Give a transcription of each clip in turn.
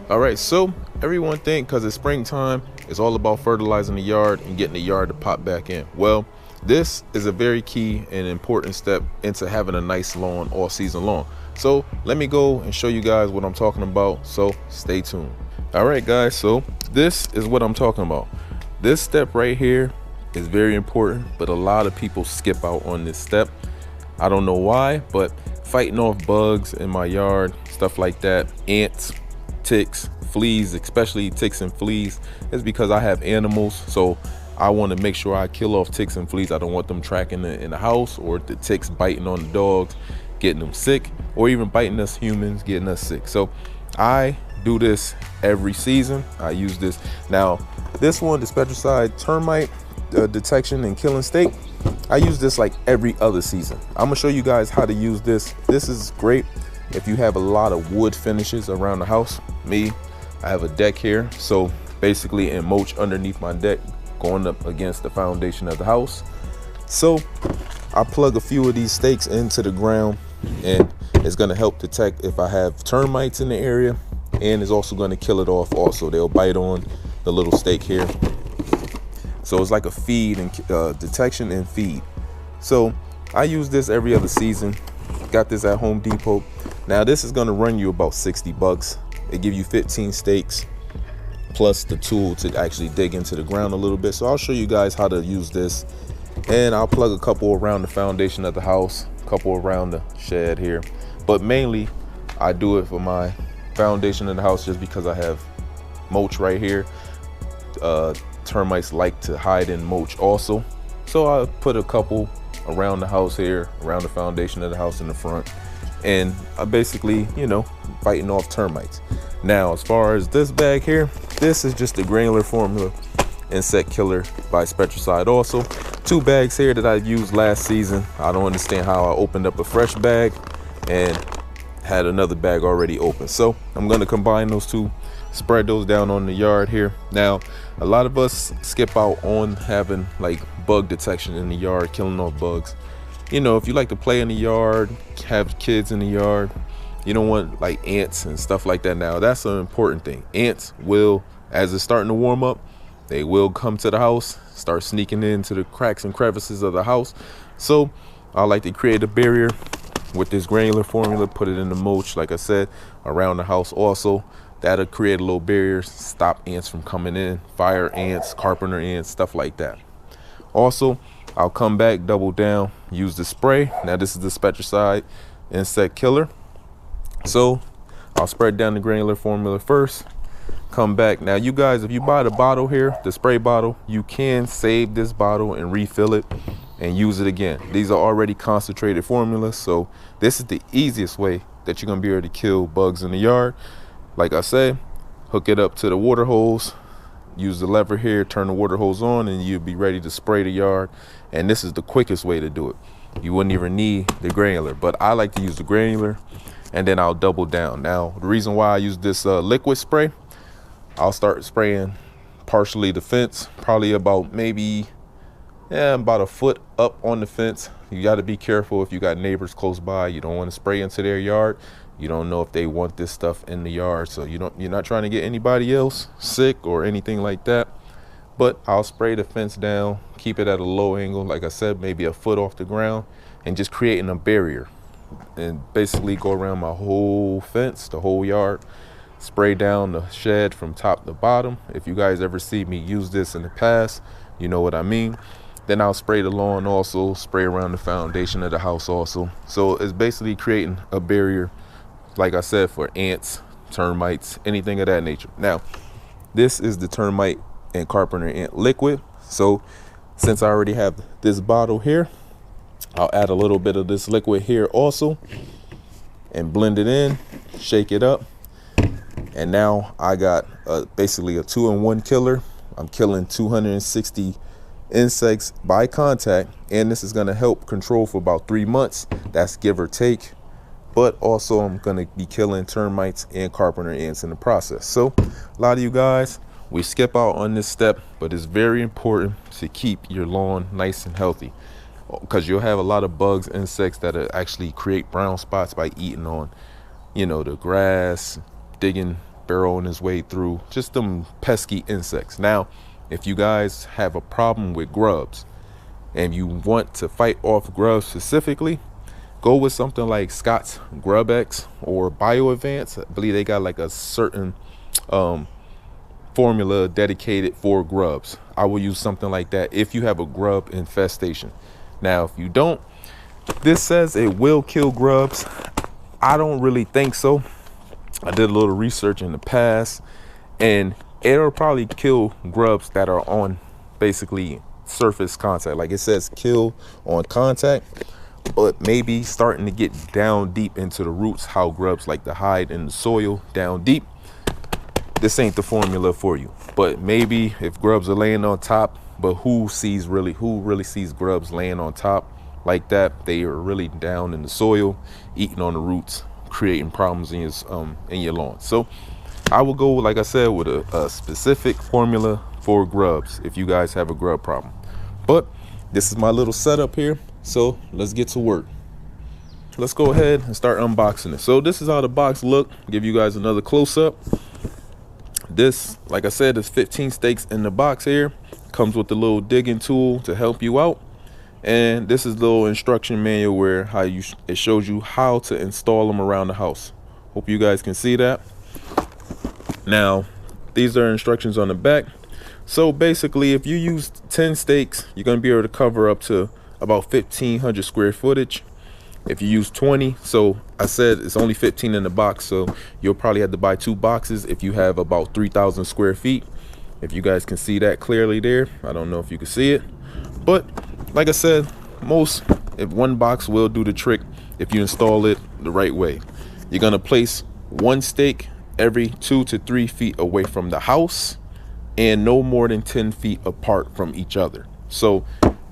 All right, so everyone think because it's springtime, it's all about fertilizing the yard and getting the yard to pop back in. Well, this is a very key and important step into having a nice lawn all season long. So let me go and show you guys what I'm talking about. So stay tuned. All right, guys, so this is what I'm talking about. This step right here is very important, but a lot of people skip out on this step. I don't know why, but fighting off bugs in my yard, stuff like that, ants, ticks, fleas, especially ticks and fleas, is because I have animals. So I want to make sure I kill off ticks and fleas. I don't want them tracking in the house, or the ticks biting on the dogs, getting them sick, or even biting us humans, getting us sick. So I do this every season. I use this. Now, this one, the Spectracide Termite detection and killing stake, I use this like every other season. I'm gonna show you guys how to use this. This is great if you have a lot of wood finishes around the house. Me, I have a deck here, so basically in mulch underneath my deck going up against the foundation of the house. So I plug a few of these stakes into the ground, and it's going to help detect if I have termites in the area, and it's also going to kill it off. Also, they'll bite on the little stake here. So it's like a feed and detection and feed. So I use this every other season. Got this at Home Depot. Now this is going to run you about 60 bucks. It give you 15 stakes plus the tool to actually dig into the ground a little bit. So I'll show you guys how to use this, and I'll plug a couple around the foundation of the house, a couple around the shed here, but mainly I do it for my foundation of the house just because I have mulch right here. Termites like to hide in mulch also, so I put a couple around the house here, around the foundation of the house in the front, and I basically, you know, fighting off termites. Now, as far as this bag here, this is just a granular formula insect killer by Spectracide. Also, 2 bags here that I've used last season. I don't understand how I opened up a fresh bag and had another bag already open. So I'm going to combine those two, spread those down on the yard here. Now, a lot of us skip out on having like bug detection in the yard, killing off bugs. You know, if you like to play in the yard, have kids in the yard, you don't want like ants and stuff like that. Now, that's an important thing. Ants will, as it's starting to warm up, they will come to the house, start sneaking into the cracks and crevices of the house. So I like to create a barrier with this granular formula, put it in the mulch, like I said, around the house also. That'll create a little barrier, stop ants from coming in, fire ants, carpenter ants, stuff like that. Also, I'll come back, double down, use the spray. Now this is the Spectracide insect killer. So I'll spread down the granular formula first, come back. Now you guys, if you buy the bottle here, the spray bottle, you can save this bottle and refill it and use it again. These are already concentrated formulas, so this is the easiest way that you're gonna be able to kill bugs in the yard. Like I said, hook it up to the water hose, use the lever here, turn the water hose on, and you'll be ready to spray the yard. And this is the quickest way to do it. You wouldn't even need the granular, but I like to use the granular, and then I'll double down. Now, the reason why I use this liquid spray, I'll start spraying partially the fence, probably about maybe about a foot up on the fence. You got to be careful if you got neighbors close by. You don't want to spray into their yard. You don't know if they want this stuff in the yard, so you're not trying to get anybody else sick or anything like that. But I'll spray the fence down, keep it at a low angle, like I said, maybe a foot off the ground, and just creating a barrier, and basically go around my whole fence, the whole yard, spray down the shed from top to bottom. If you guys ever see me use this in the past, you know what I mean. Then I'll spray the lawn also, spray around the foundation of the house also. So it's basically creating a barrier, like I said, for ants, termites, anything of that nature. Now, this is the termite and carpenter ant liquid. So since I already have this bottle here, I'll add a little bit of this liquid here also and blend it in, shake it up. And now I got basically a 2-in-1 killer. I'm killing 260 insects by contact, and this is going to help control for about 3 months. That's give or take. But also I'm going to be killing termites and carpenter ants in the process. So a lot of you guys, we skip out on this step, but it's very important to keep your lawn nice and healthy, because you'll have a lot of bugs, insects that actually create brown spots by eating on, you know, the grass, digging burrowing his way through just them pesky insects. Now, if you guys have a problem with grubs and you want to fight off grubs specifically, go with something like Scott's Grub X or Bio Advance. I believe they got like a certain formula dedicated for grubs. I will use something like that if you have a grub infestation. Now, if you don't, this says it will kill grubs. I don't really think so. I did a little research in the past, and it'll probably kill grubs that are on basically surface contact. Like it says kill on contact, but maybe starting to get down deep into the roots, how grubs like to hide in the soil down deep. This ain't the formula for you. But maybe if grubs are laying on top, but who really sees grubs laying on top like that? They are really down in the soil, eating on the roots, creating problems in your lawn. So I will go, like I said, with a specific formula for grubs if you guys have a grub problem. But this is my little setup here, so let's get to work. Let's go ahead and start unboxing it. So this is how the box look. Give you guys another close-up. This, like I said, is 15 stakes in the box here. Comes with the little digging tool to help you out. And this is the little instruction manual where it shows you how to install them around the house. Hope you guys can see that. Now, these are instructions on the back. So basically, if you use 10 stakes, you're going to be able to cover up to about 1,500 square footage. If you use 20, so I said it's only 15 in the box, so you'll probably have to buy 2 boxes if you have about 3,000 square feet. If you guys can see that clearly there, I don't know if you can see it, but like I said, if one box will do the trick if you install it the right way. You're gonna place 1 stake every 2 to 3 feet away from the house and no more than 10 feet apart from each other. So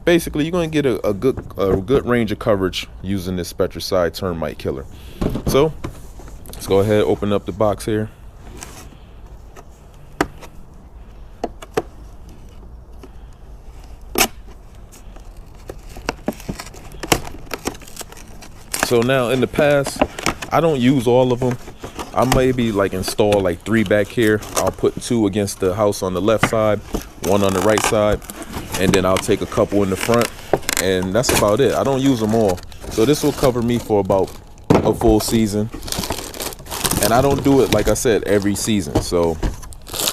basically, you're going to get a good range of coverage using this Spectracide termite killer. So let's go ahead, open up the box here. So now, in the past, I don't use all of them. I maybe like install like 3 back here. I'll put 2 against the house on the left side, 1 on the right side, and then I'll take a couple in the front, and that's about it. I don't use them all. So this will cover me for about a full season. And I don't do it, like I said, every season. So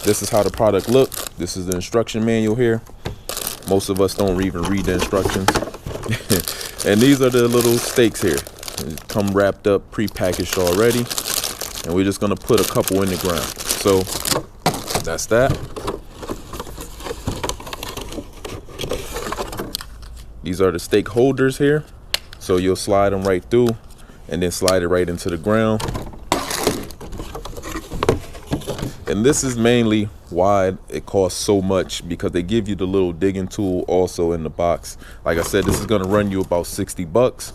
this is how the product looks. This is the instruction manual here. Most of us don't even read the instructions. And these are the little stakes here. They come wrapped up, pre-packaged already. And we're just gonna put a couple in the ground. So that's that. These are the stake holders here. So you'll slide them right through and then slide it right into the ground. And this is mainly why it costs so much, because they give you the little digging tool also in the box. Like I said, this is gonna run you about 60 bucks.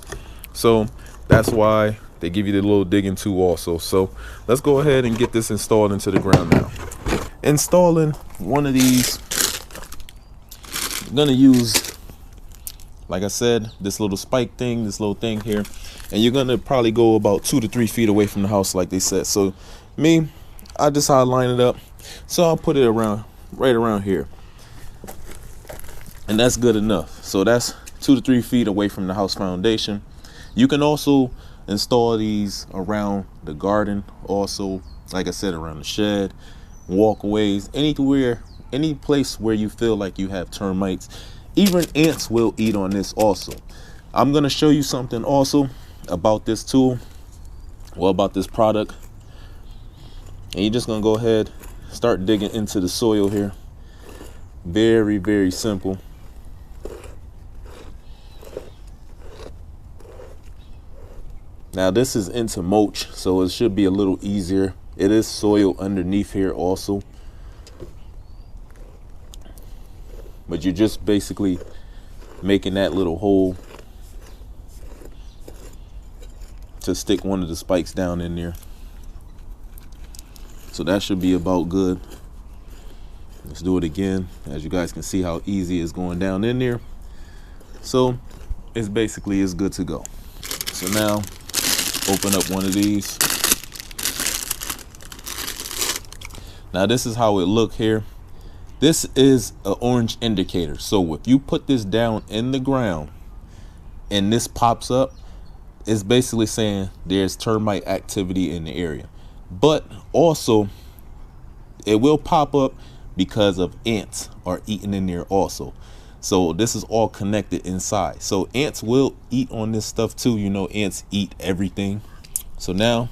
So that's why they give you the little digging tool also. So let's go ahead and get this installed into the ground now. Installing one of these, I'm gonna use, like I said, this little spike thing, this little thing here, and you're gonna probably go about 2 to 3 feet away from the house like they said. So me, I just how I line it up. So I'll put it right around here, and that's good enough. So that's 2 to 3 feet away from the house foundation. You can also install these around the garden, also, like I said, around the shed, walkways, anywhere, any place where you feel like you have termites. Even ants will eat on this also. I'm gonna show you something also about this tool, well, about this product. And you're just gonna go ahead, start digging into the soil here. Very, very simple. Now this is into mulch, so it should be a little easier. It is soil underneath here also. But you're just basically making that little hole to stick one of the spikes down in there. So that should be about good. Let's do it again. As you guys can see how easy it's going down in there. So it's basically is good to go. So now open up one of these. Now this is how it look here. This is an orange indicator. So if you put this down in the ground and this pops up, it's basically saying there's termite activity in the area. But also it will pop up because of ants are eating in there also. So this is all connected inside. So ants will eat on this stuff too. You know, ants eat everything. So now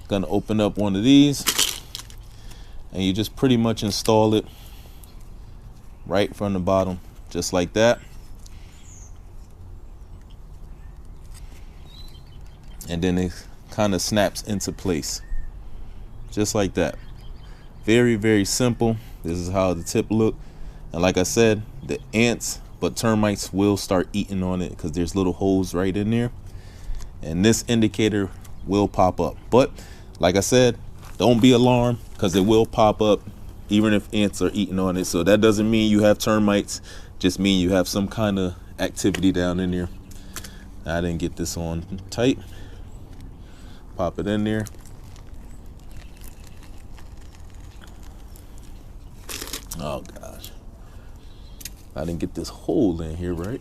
gonna open up one of these, and you just pretty much install it right from the bottom, just like that. And then it kind of snaps into place, just like that. Very, very simple. This is how the tip look. And like I said, the ants, but termites will start eating on it because there's little holes right in there. And this indicator will pop up. But like I said, don't be alarmed because it will pop up even if ants are eating on it. So that doesn't mean you have termites, just mean you have some kind of activity down in there. I didn't get this on tight. Pop it in there. Oh gosh, I didn't get this hole in here right.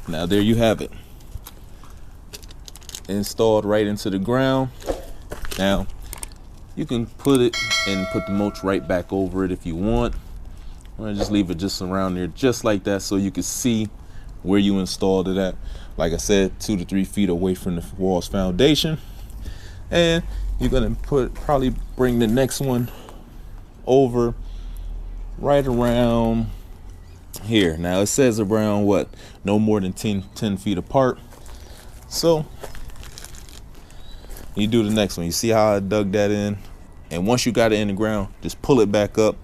Now there you have it, installed right into the ground. Now you can put it and put the mulch right back over it if you want, or just leave it just around there just like that so you can see where you installed it at. Like I said, 2 to 3 feet away from the wall's foundation. And you're gonna probably bring the next one over right around here. Now it says around what, no more than 10 feet apart. So you do the next one. You see how I dug that in, and once you got it in the ground, just pull it back up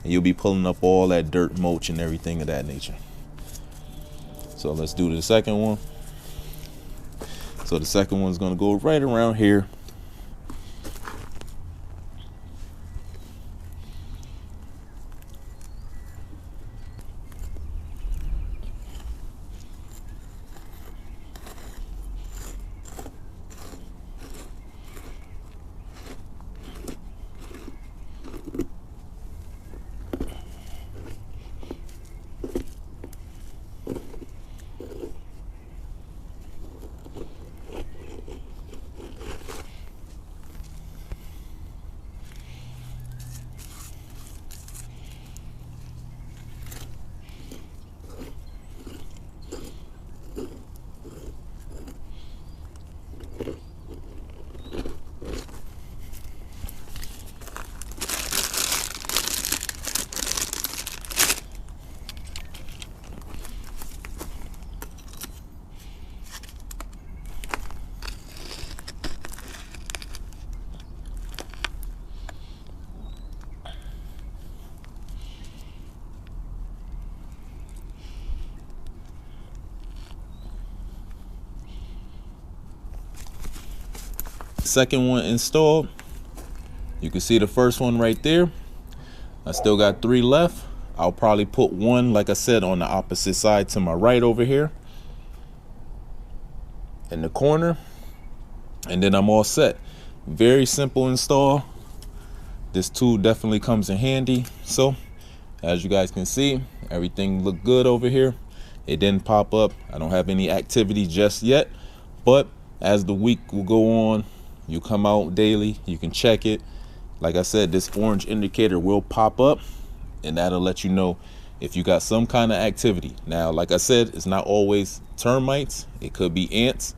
and you'll be pulling up all that dirt, mulch, and everything of that nature. So let's do the second one. So the second one's going to go right around here. Second one installed. You can see the first one right there. I still got 3 left. I'll probably put one, like I said, on the opposite side to my right over here in the corner, and then I'm all set. Very simple install. This tool definitely comes in handy. So as you guys can see, everything looked good over here. It didn't pop up. I don't have any activity just yet, but as the week will go on, you come out daily, you can check it. Like I said, this orange indicator will pop up, and that'll let you know if you got some kind of activity. Now, like I said, it's not always termites. It could be ants,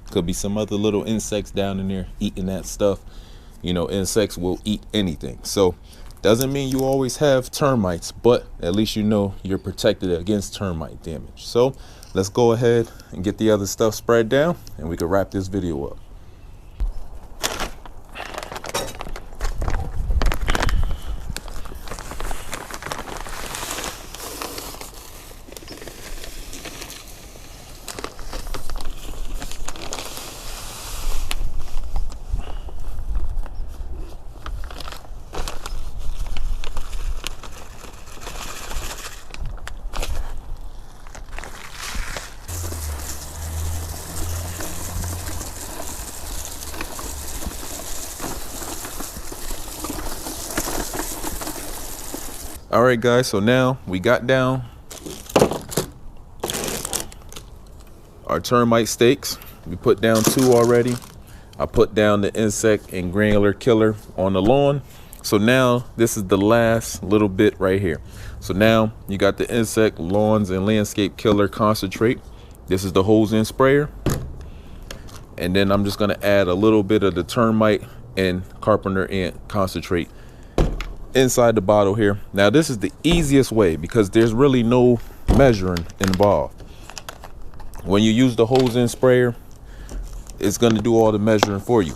could be some other little insects down in there eating that stuff. You know, insects will eat anything. So Doesn't mean you always have termites, but at least you know you're protected against termite damage. So let's go ahead and get the other stuff spread down and we can wrap this video up. All right, guys, so now we got down our termite stakes. We put down 2 already. I put down the insect and granular killer on the lawn. So now this is the last little bit right here. So now you got the insect, lawns, and landscape killer concentrate. This is the hose in sprayer. And then I'm just gonna add a little bit of the termite and carpenter ant concentrate inside the bottle here. Now this is the easiest way because there's really no measuring involved. When you use the hose in sprayer, it's going to do all the measuring for you.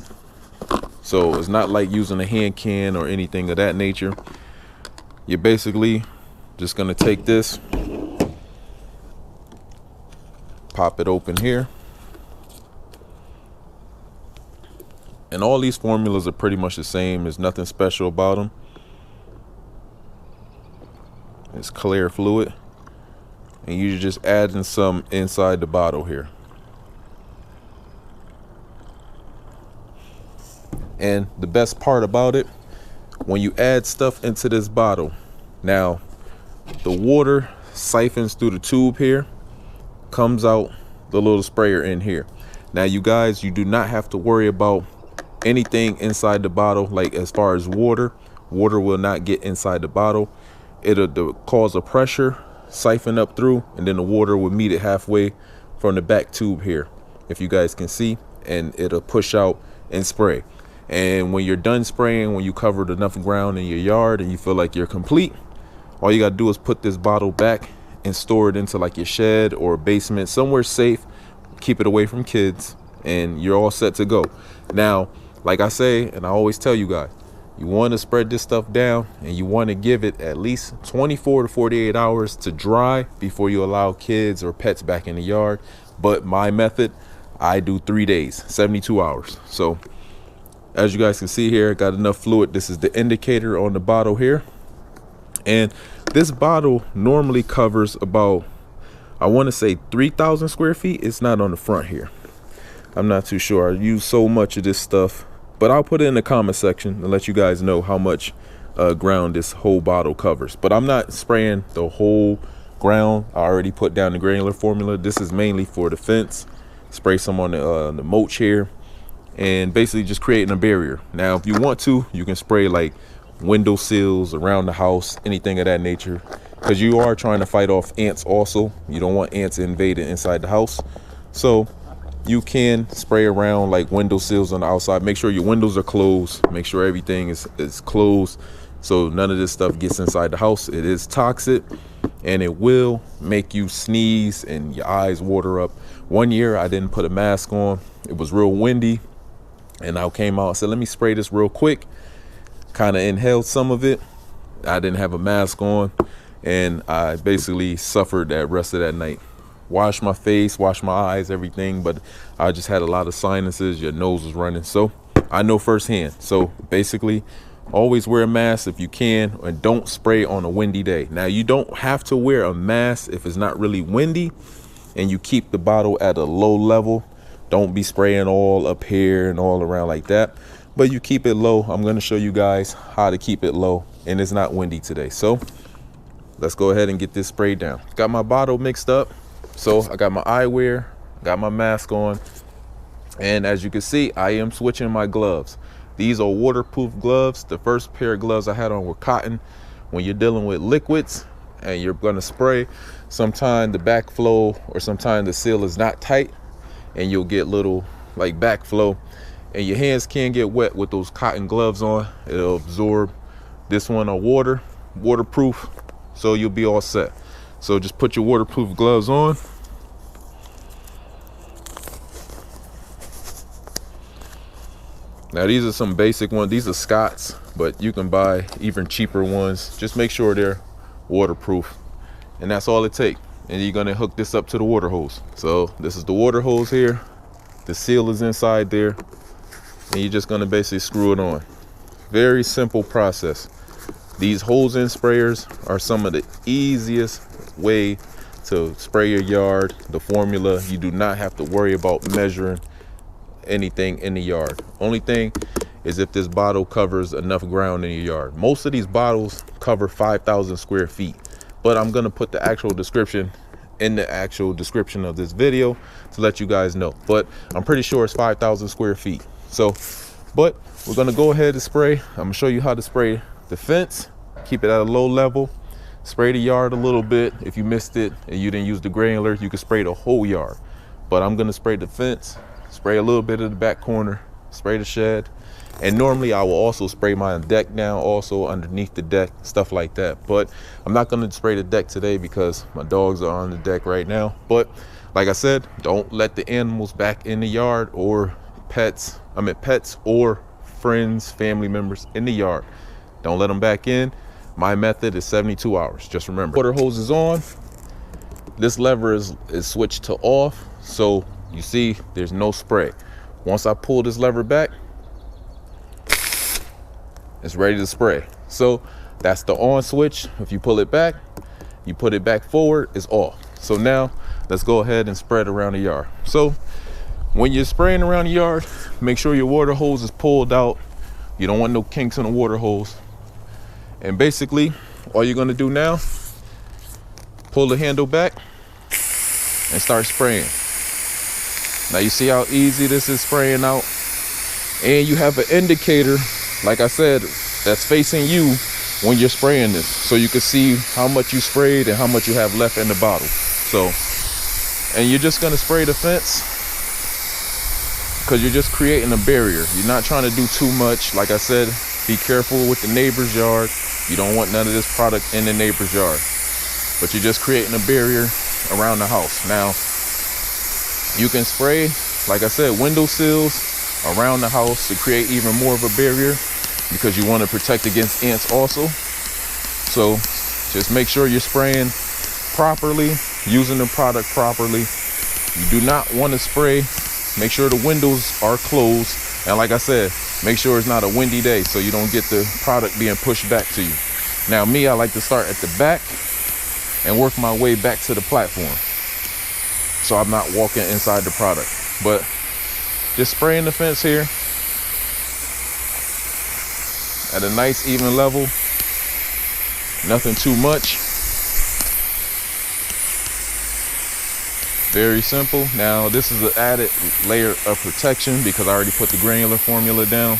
So it's not like using a hand can or anything of that nature. You're basically just going to take this, pop it open here, and all these formulas are pretty much the same. There's nothing special about them. It's clear fluid, and you're just adding some inside the bottle here. And the best part about it, when you add stuff into this bottle, now the water siphons through the tube here, comes out the little sprayer in here. Now you guys, you do not have to worry about anything inside the bottle, like as far as water will not get inside the bottle. It'll cause a pressure, siphon up through, and then the water will meet it halfway from the back tube here, if you guys can see, and it'll push out and spray. And when you're done spraying, when you covered enough ground in your yard and you feel like you're complete, all you gotta do is put this bottle back and store it into like your shed or basement, somewhere safe. Keep it away from kids, and you're all set to go. Now, like I say, and I always tell you guys, you want to spread this stuff down and you want to give it at least 24 to 48 hours to dry before you allow kids or pets back in the yard. But my method, I do 3 days, 72 hours. So as you guys can see here, got enough fluid. This is the indicator on the bottle here. And this bottle normally covers about, I want to say 3,000 square feet. It's not on the front here. I'm not too sure. I use so much of this stuff, but I'll put it in the comment section and let you guys know how much ground this whole bottle covers. But I'm not spraying the whole ground. I already put down the granular formula. This is mainly for the fence. Spray some on the mulch here, and basically just creating a barrier. Now, if you want to, you can spray like window sills around the house, anything of that nature, because you are trying to fight off ants also. You don't want ants invading inside the house. So you can spray around like window sills on the outside. Make sure your windows are closed. Make sure everything is closed so none of this stuff gets inside the house. It is toxic and it will make you sneeze and your eyes water up. One year I didn't put a mask on. It was real windy and I came out and said, let me spray this real quick. Kind of inhaled some of it. I didn't have a mask on and I basically suffered that rest of that night. Wash my face, wash my eyes, everything, but I just had a lot of sinuses. Your nose was running, so I know firsthand. So basically, always wear a mask if you can, and don't spray on a windy day. Now, you don't have to wear a mask if it's not really windy, and you keep the bottle at a low level. Don't be spraying all up here and all around like that, but you keep it low. I'm going to show you guys how to keep it low, and it's not windy today. So let's go ahead and get this sprayed down. Got my bottle mixed up. So I got my eyewear, got my mask on, and as you can see, I am switching my gloves. These are waterproof gloves. The first pair of gloves I had on were cotton. When you're dealing with liquids and you're gonna spray, sometimes the backflow or sometimes the seal is not tight and you'll get little like backflow and your hands can get wet with those cotton gloves on. It'll absorb This one are waterproof, so you'll be all set. So just put your waterproof gloves on. Now these are some basic ones. These are Scott's, but you can buy even cheaper ones. Just make sure they're waterproof, and that's all it takes. And you're gonna hook this up to the water hose. So this is the water hose here. The seal is inside there, and you're just gonna basically screw it on. Very simple process. These hose-in sprayers are some of the easiest way to spray your yard. The formula, you do not have to worry about measuring anything in the yard. Only thing is if this bottle covers enough ground in your yard. Most of these bottles cover 5,000 square feet, but I'm gonna put the actual description in the actual description of this video to let you guys know, but I'm pretty sure it's 5,000 square feet. So, but we're gonna go ahead and spray. I'm gonna show you how to spray the fence. Keep it at a low level. Spray the yard a little bit. If you missed it and you didn't use the granular, you can spray the whole yard, but I'm gonna spray the fence, spray a little bit of the back corner, spray the shed, and normally I will also spray my deck down, also underneath the deck, stuff like that. But I'm not going to spray the deck today because my dogs are on the deck right now. But like I said, don't let the animals back in the yard, or pets or friends, family members in the yard. Don't let them back in. My method is 72 hours. Just remember, water hose is on. This lever is switched to off, so you see there's no spray. Once I pull this lever back, it's ready to spray. So that's the on switch. If you pull it back, you put it back forward, it's off. So now let's go ahead and spread around the yard. So when you're spraying around the yard, make sure your water hose is pulled out. You don't want no kinks in the water hose. And basically all you're gonna do now, pull the handle back and start spraying. Now you see how easy this is spraying out, and you have an indicator, like I said, that's facing you when you're spraying this, so you can see how much you sprayed and how much you have left in the bottle. So, and you're just gonna spray the fence because you're just creating a barrier. You're not trying to do too much. Like I said, be careful with the neighbor's yard. You don't want none of this product in the neighbor's yard, but you're just creating a barrier around the house. Now, you can spray, like I said, window sills around the house to create even more of a barrier, because you want to protect against ants also. So just make sure you're spraying properly, using the product properly. You do not want to spray. Make sure the windows are closed. And like I said, make sure it's not a windy day so you don't get the product being pushed back to you. Now me, I like to start at the back and work my way back to the platform, so I'm not walking inside the product. But just spraying the fence here at a nice even level, nothing too much. Very simple. Now this is an added layer of protection because I already put the granular formula down,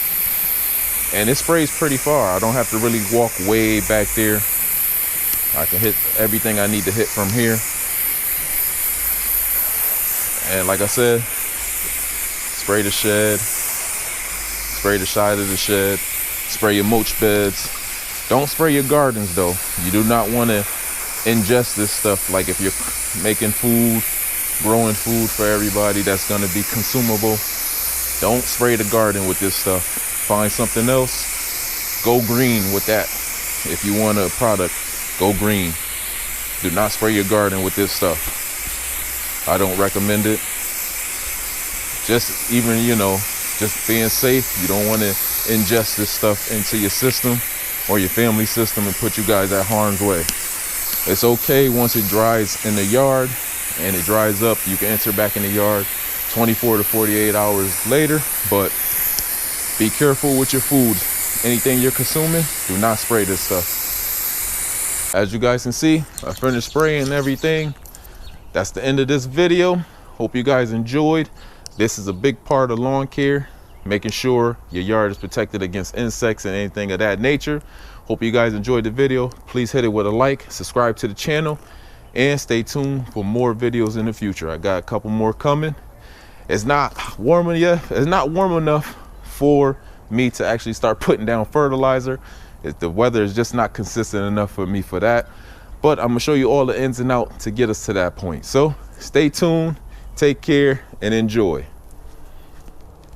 and it sprays pretty far. I don't have to really walk way back there. I can hit everything I need to hit from here. And like I said, spray the shed, spray the side of the shed, spray your mulch beds. Don't spray your gardens though. You do not want to ingest this stuff. Like if you're making food, growing food for everybody that's going to be consumable, don't spray the garden with this stuff. Find something else. Go green with that. If you want a product, go green. Do not spray your garden with this stuff. I don't recommend it. Just even, just being safe. You don't want to ingest this stuff into your system or your family system and put you guys at harm's way. It's okay once it dries in the yard and it dries up, you can enter back in the yard 24 to 48 hours later, but be careful with your food. Anything you're consuming, do not spray this stuff. As you guys can see, I finished spraying everything. That's the end of this video. Hope you guys enjoyed. This is a big part of lawn care, making sure your yard is protected against insects and anything of that nature. Hope you guys enjoyed the video. Please hit it with a like, subscribe to the channel, and stay tuned for more videos in the future. I got a couple more coming. It's not warm yet. It's not warm enough for me to actually start putting down fertilizer. The weather is just not consistent enough for me for that. But I'm gonna show you all the ins and outs to get us to that point. So stay tuned, take care, and enjoy.